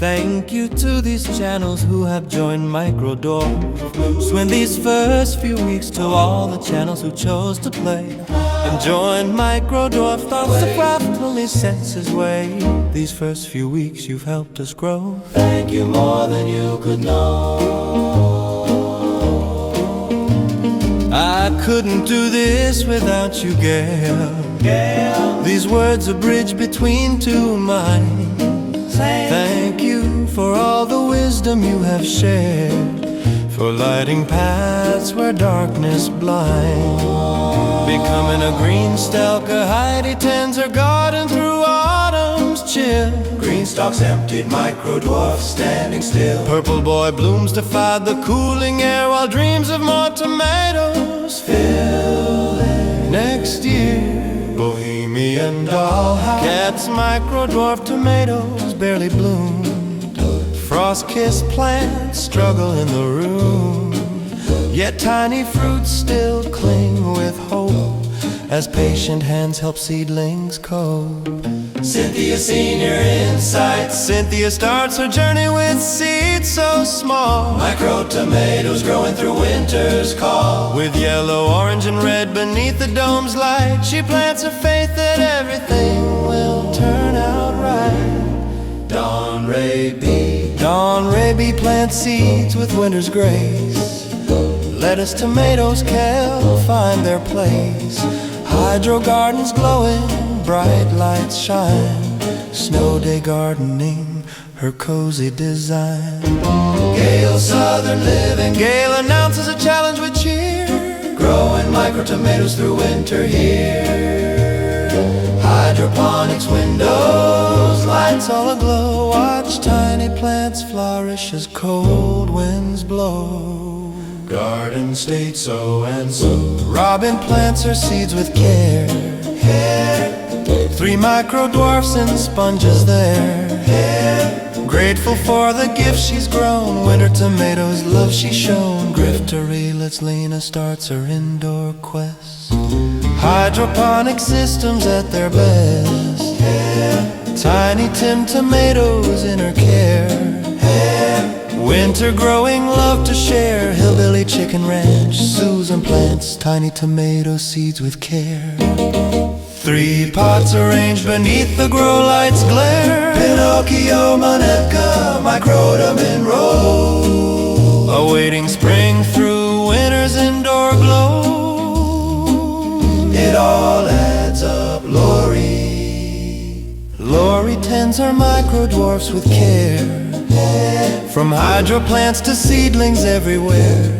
Thank you to these channels who have joined Micro Dwarfs. When these first few weeks, to all the channels who chose to play and join Micro Dwarf, thoughts to craftily sense his way. These first few weeks you've helped us grow. Thank you more than you could know. I couldn't do this without you, Gale. These words a bridge between two minds. Thank you for all the wisdom you have shared, for lighting paths where darkness blinds. Becoming a green Stalker, Heidi tends her garden through autumn's chill. Green stalks emptied, Micro Dwarf standing still. Purple boy blooms defied the cooling air, while dreams of more tomatoes fill it. Next year, Bohemian Dollhouse. Cat's Micro Dwarf tomatoes barely bloomed. Frost-kissed plants struggle in the room, yet tiny fruits still cling with hope as patient hands help seedlings cope. Cynthia senior insights. Cynthia starts her journey with seeds so small. Micro tomatoes growing through winter's call. With yellow, orange, and red beneath the dome's light, she plants her faith that everything will turn out right. Dawn Ray B plants seeds with winter's grace. Lettuce, tomatoes, kale find their place. Hydro gardens glowing, bright lights shine. Snow day gardening, her cozy design. Gale southern living. Gale announces a challenge with cheer. Growing micro tomatoes through winter here. Hydroponics windows, lights all aglow. Watch tiny plants flourish as cold winds blow. Garden state so and so. Robin plants her seeds with care. 3 Micro Dwarfs and sponges there. Grateful for the gifts she's grown. Winter tomatoes love she's shown. Griftery lets Lena starts her indoor quest. Hydroponic systems at their best. Tiny Tim tomatoes in her care. Winter growing love to share. Hillbilly chicken ranch. Susan plants tiny tomato seeds with care. 3 pots arranged beneath the grow light's glare. Pinocchio, Monetka, microtum in row. Awaiting spring through winter's indoor glow. It all adds up. Lori tends her Micro Dwarfs with care. From hydroplants to seedlings everywhere.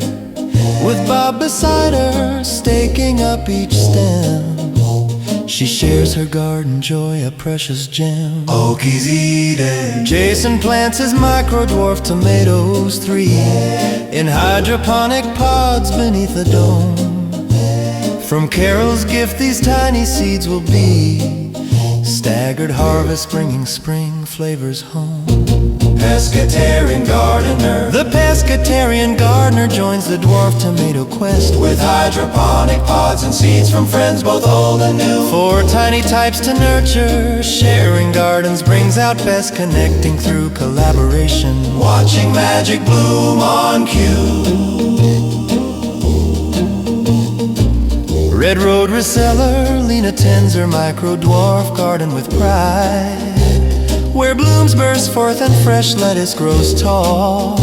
With Bob beside her, staking up each stem. She shares her garden joy, a precious gem. Okie's eating. Jason plants his Micro Dwarf tomatoes 3 in hydroponic pods beneath the dome. From Carol's gift these tiny seeds will be staggered harvest bringing spring flavors home. Pescatarian gardener. The Pescatarian gardener joins the dwarf tomato quest. With hydroponic pods and seeds from friends both old and new. 4 tiny types to nurture. Sharing gardens brings out best, connecting through collaboration. Watching magic bloom on cue. Red Road Reseller, Lena tends her Micro Dwarf garden with pride. Where blooms burst forth and fresh lettuce grows tall.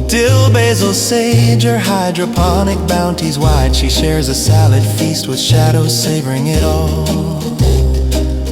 Dill, basil, sage, her hydroponic bounties wide. She shares a salad feast with shadows savoring it all.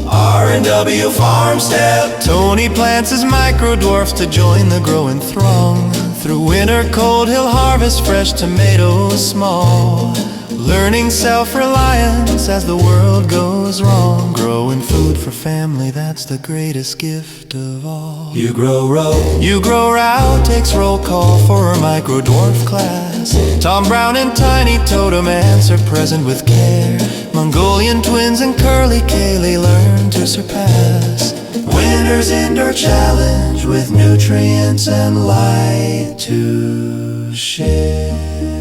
R&W Farmstead. Tony plants his Micro Dwarfs to join the growing throng. Through winter cold he'll harvest fresh tomatoes small. Learning self-reliance as the world goes wrong. Growing food for family, that's the greatest gift of all. You grow row takes roll call for her Micro Dwarf class. Tom Brown and Tiny Totem answer present with care. Mongolian twins and curly Kale learn to surpass. Winter's indoor challenge with nutrients and light to share.